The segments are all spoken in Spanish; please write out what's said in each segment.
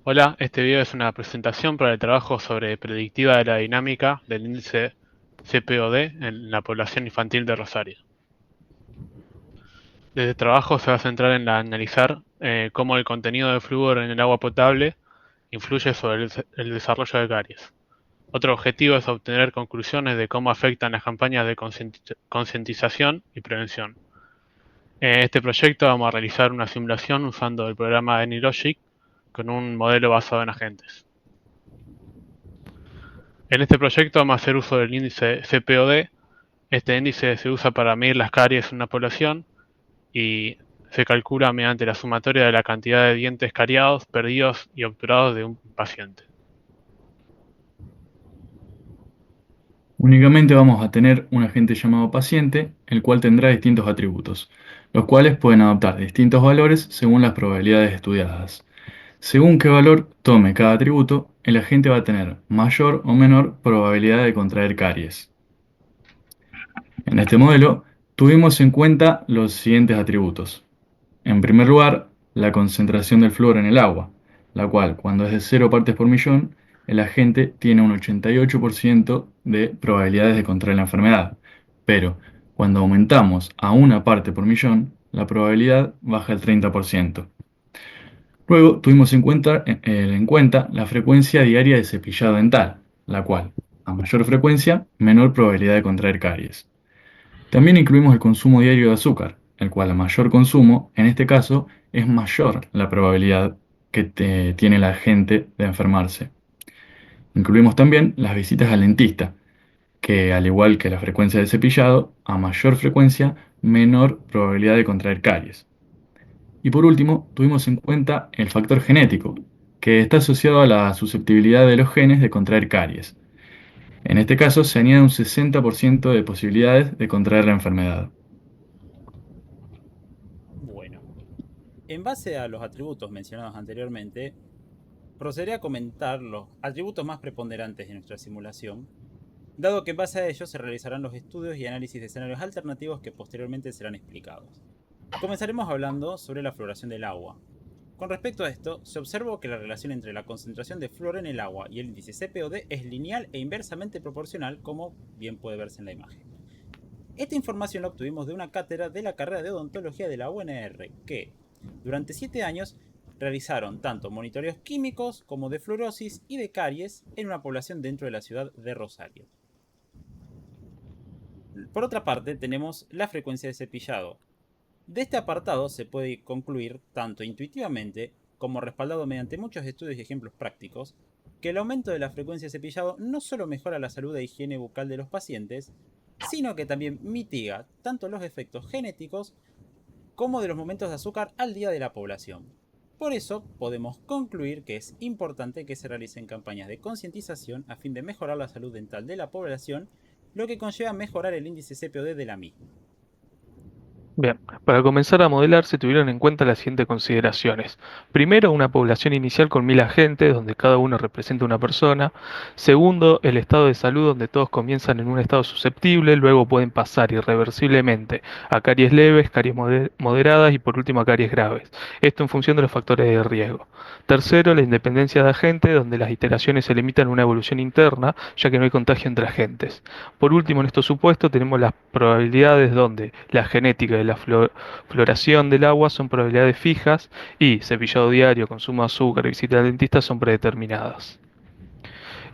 Hola, este video es una presentación para el trabajo sobre predictiva aerodinámica del índice CPOD en la población infantil de Rosario. Este trabajo se va a centrar en analizar cómo el contenido de flúor en el agua potable influye sobre el desarrollo de caries. Otro objetivo es obtener conclusiones de cómo afectan las campañas de concientización y prevención. En este proyecto vamos a realizar una simulación usando el programa AnyLogic con un modelo basado en agentes. En este proyecto vamos a hacer uso del índice CPOD. Este índice se usa para medir las caries en una población y se calcula mediante la sumatoria de la cantidad de dientes cariados, perdidos y obturados de un paciente. Únicamente vamos a tener un agente llamado paciente, el cual tendrá distintos atributos, los cuales pueden adoptar distintos valores según las probabilidades estudiadas. Según qué valor tome cada atributo, el agente va a tener mayor o menor probabilidad de contraer caries. En este modelo, tuvimos en cuenta los siguientes atributos. En primer lugar, la concentración del flúor en el agua, la cual, cuando es de 0 partes por millón, el agente tiene un 88% de probabilidades de contraer la enfermedad. Pero, cuando aumentamos a 1 parte por millón, la probabilidad baja al 30%. Luego, tuvimos en cuenta la frecuencia diaria de cepillado dental, la cual, a mayor frecuencia, menor probabilidad de contraer caries. También incluimos el consumo diario de azúcar, el cual a mayor consumo, en este caso, es mayor la probabilidad que tiene la gente de enfermarse. Incluimos también las visitas al dentista, que al igual que la frecuencia de cepillado, a mayor frecuencia, menor probabilidad de contraer caries. Y por último, tuvimos en cuenta el factor genético, que está asociado a la susceptibilidad de los genes de contraer caries. En este caso, se añade un 60% de posibilidades de contraer la enfermedad. Bueno, en base a los atributos mencionados anteriormente, procederé a comentar los atributos más preponderantes de nuestra simulación, dado que en base a ellos se realizarán los estudios y análisis de escenarios alternativos que posteriormente serán explicados. Comenzaremos hablando sobre la fluoración del agua. Con respecto a esto, se observó que la relación entre la concentración de flúor en el agua y el índice CPOD es lineal e inversamente proporcional, como bien puede verse en la imagen. Esta información la obtuvimos de una cátedra de la carrera de odontología de la UNR, que, durante 7 años, realizaron tanto monitoreos químicos como de fluorosis y de caries en una población dentro de la ciudad de Rosario. Por otra parte, tenemos la frecuencia de cepillado. De este apartado se puede concluir, tanto intuitivamente como respaldado mediante muchos estudios y ejemplos prácticos, que el aumento de la frecuencia de cepillado no solo mejora la salud e higiene bucal de los pacientes, sino que también mitiga tanto los efectos genéticos como de los momentos de azúcar al día de la población. Por eso, podemos concluir que es importante que se realicen campañas de concientización a fin de mejorar la salud dental de la población, lo que conlleva mejorar el índice CPOD de la misma. Bien, para comenzar a modelar se tuvieron en cuenta las siguientes consideraciones. Primero, una población inicial con 1000 agentes, donde cada uno representa una persona. Segundo, el estado de salud, donde todos comienzan en un estado susceptible, luego pueden pasar irreversiblemente a caries leves, caries moderadas y por último a caries graves. Esto en función de los factores de riesgo. Tercero, la independencia de agentes, donde las iteraciones se limitan a una evolución interna, ya que no hay contagio entre agentes. Por último, en estos supuestos tenemos las probabilidades donde la genética y la floración del agua son probabilidades fijas y cepillado diario, consumo de azúcar y visita al dentista son predeterminadas.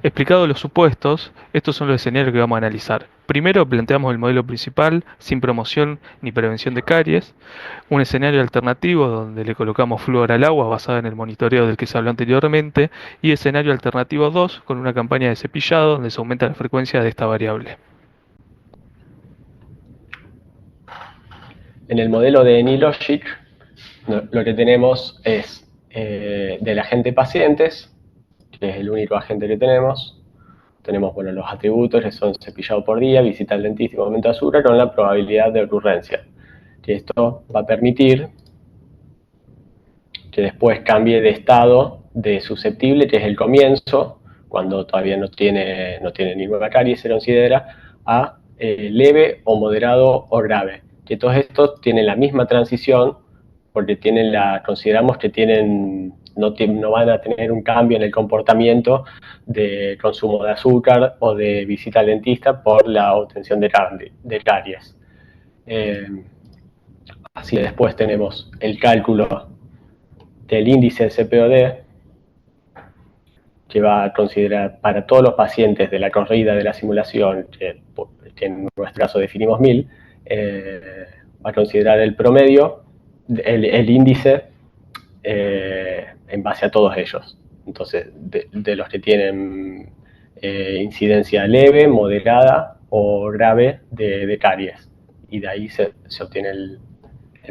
Explicados los supuestos, estos son los escenarios que vamos a analizar. Primero planteamos el modelo principal, sin promoción ni prevención de caries. Un escenario alternativo donde le colocamos flúor al agua basado en el monitoreo del que se habló anteriormente. Y escenario alternativo 2 con una campaña de cepillado donde se aumenta la frecuencia de esta variable. En el modelo de AnyLogic, lo que tenemos es del agente pacientes, que es el único agente que tenemos. Tenemos los atributos que son cepillado por día, visita al dentista y momento de azúcar con la probabilidad de ocurrencia. Que esto va a permitir que después cambie de estado de susceptible, que es el comienzo, cuando todavía no tiene ninguna caries, se considera, a leve o moderado o grave. Que todos estos tienen la misma transición porque consideramos que tienen no van a tener un cambio en el comportamiento de consumo de azúcar o de visita al dentista por la obtención de caries. Así después tenemos el cálculo del índice CPOD, que va a considerar para todos los pacientes de la corrida de la simulación, que en nuestro caso definimos 1000, va a considerar el promedio, el índice en base a todos ellos. Entonces, de los que tienen incidencia leve, moderada o grave de caries. Y de ahí se obtiene el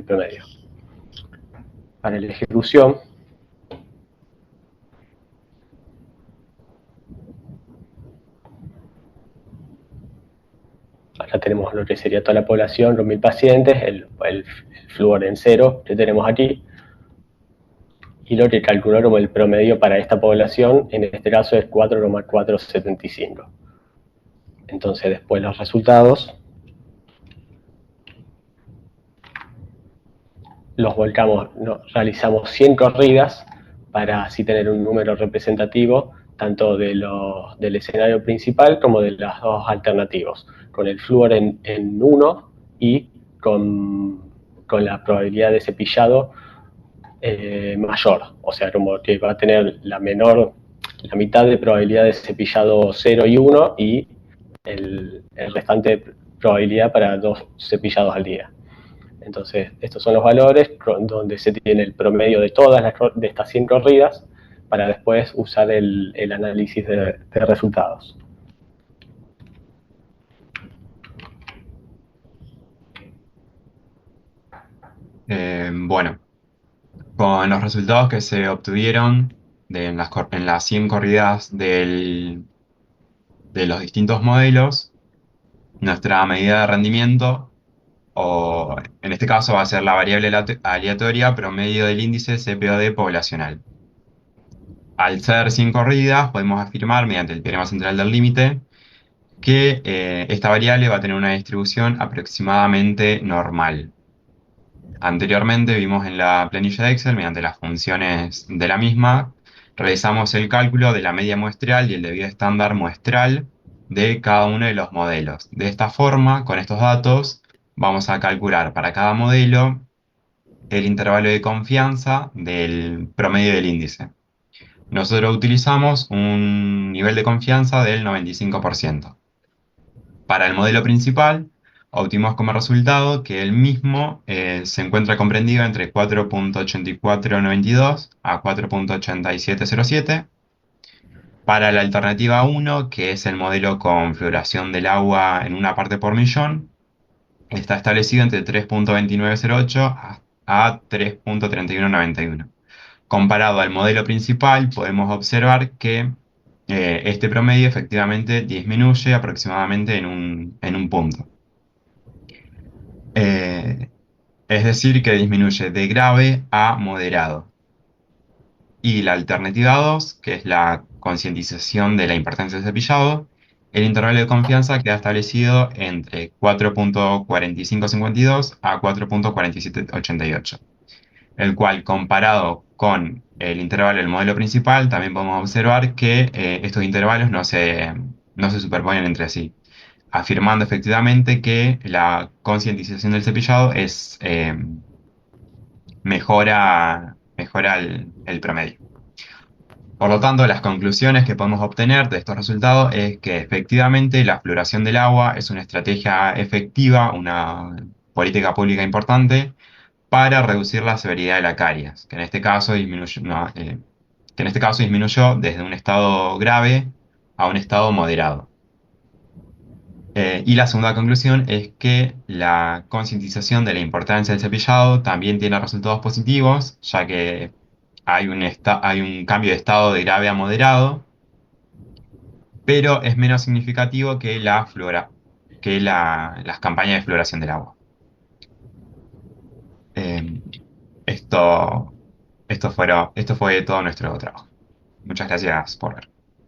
promedio. Para la ejecución, acá tenemos lo que sería toda la población con 1000 pacientes, el flúor en 0 que tenemos aquí, y lo que calculó como el promedio para esta población, en este caso es 4,475. Entonces después los resultados los volcamos, realizamos 100 corridas para así tener un número representativo tanto del escenario principal como de las dos alternativos, con el flúor en 1 y con la probabilidad de cepillado mayor, o sea, como que va a tener la mitad de probabilidad de cepillado 0 y 1 y el restante probabilidad para 2 cepillados al día. Entonces, estos son los valores donde se tiene el promedio de todas de estas 100 corridas para después usar el análisis de resultados. Bueno, con los resultados que se obtuvieron en las 100 corridas de los distintos modelos, nuestra medida de rendimiento, o en este caso va a ser la variable aleatoria promedio del índice CPOD poblacional. Al ser 100 corridas, podemos afirmar mediante el teorema central del límite que esta variable va a tener una distribución aproximadamente normal. Anteriormente vimos en la planilla de Excel, mediante las funciones de la misma, realizamos el cálculo de la media muestral y el debido estándar muestral de cada uno de los modelos. De esta forma, con estos datos, vamos a calcular para cada modelo el intervalo de confianza del promedio del índice. Nosotros utilizamos un nivel de confianza del 95%. Para el modelo principal, obtuvimos como resultado que el mismo se encuentra comprendido entre 4.8492 a 4.8707. Para la alternativa 1, que es el modelo con fluoración del agua en una parte por millón, está establecido entre 3.2908 a 3.3191. Comparado al modelo principal, podemos observar que este promedio efectivamente disminuye aproximadamente en un punto. Es decir, que disminuye de grave a moderado. Y la alternativa 2, que es la concientización de la importancia del cepillado, el intervalo de confianza queda establecido entre 4.4552 a 4.4788, el cual comparado con el intervalo del modelo principal, también podemos observar que estos intervalos no se superponen entre sí, afirmando efectivamente que la concientización del cepillado mejora el promedio. Por lo tanto, las conclusiones que podemos obtener de estos resultados es que efectivamente la fluoración del agua es una estrategia efectiva, una política pública importante para reducir la severidad de la caries, que en este caso disminuyó desde un estado grave a un estado moderado. Y la segunda conclusión es que la concientización de la importancia del cepillado también tiene resultados positivos, ya que hay un cambio de estado de grave a moderado, pero es menos significativo que las campañas de fluoración del agua. Esto fue todo nuestro trabajo. Muchas gracias por ver.